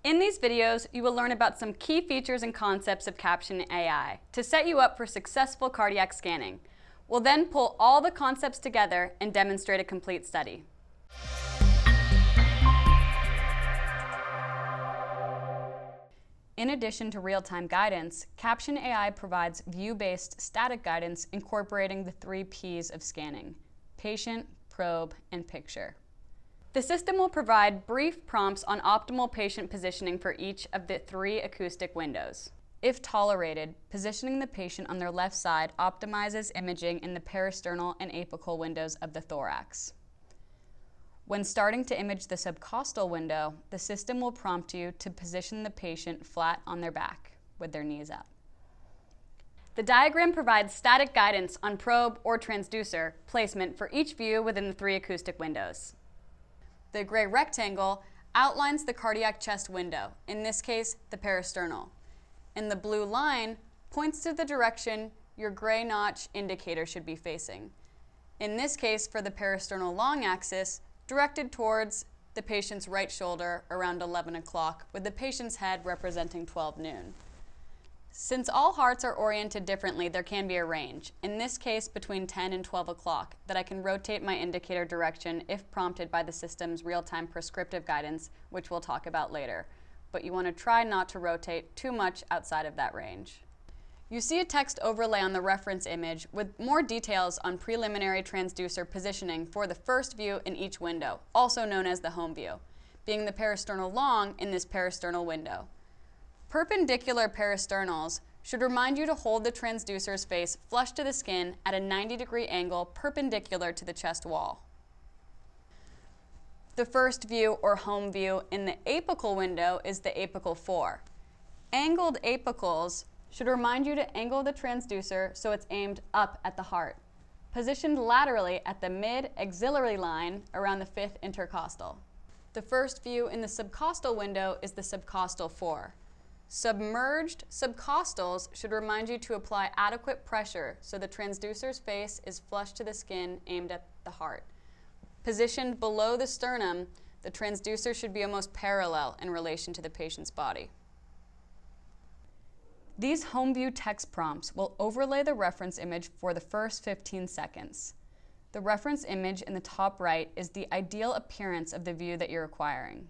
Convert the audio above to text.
In these videos, you will learn about some key features and concepts of Caption AI to set you up for successful cardiac scanning. We'll then pull all the concepts together and demonstrate a complete study. In addition to real-time guidance, Caption AI provides view-based static guidance incorporating the 3 P's of scanning: patient, probe, and picture. The system will provide brief prompts on optimal patient positioning for each of the 3 acoustic windows. If tolerated, positioning the patient on their left side optimizes imaging in the peristernal and apical windows of the thorax. When starting to image the subcostal window, the system will prompt you to position the patient flat on their back with their knees up. The diagram provides static guidance on probe or transducer placement for each view within the 3 acoustic windows. The gray rectangle outlines the cardiac chest window, in this case, the peristernal. And the blue line points to the direction your gray notch indicator should be facing. In this case, for the peristernal long axis, directed towards the patient's right shoulder around 11 o'clock, with the patient's head representing 12 noon. Since all hearts are oriented differently, there can be a range, in this case between 10 and 12 o'clock, that I can rotate my indicator direction if prompted by the system's real-time prescriptive guidance, which we'll talk about later. But you want to try not to rotate too much outside of that range. You see a text overlay on the reference image with more details on preliminary transducer positioning for the first view in each window, also known as the home view, being the peristernal long in this peristernal window. Perpendicular peristernals should remind you to hold the transducer's face flush to the skin at a 90-degree angle perpendicular to the chest wall. The first view or home view in the apical window is the apical 4. Angled apicals should remind you to angle the transducer so it's aimed up at the heart, positioned laterally at the mid-axillary line around the 5th intercostal. The first view in the subcostal window is the subcostal 4. Submerged subcostals should remind you to apply adequate pressure so the transducer's face is flush to the skin aimed at the heart. Positioned below the sternum, the transducer should be almost parallel in relation to the patient's body. These home view text prompts will overlay the reference image for the first 15 seconds. The reference image in the top right is the ideal appearance of the view that you're acquiring.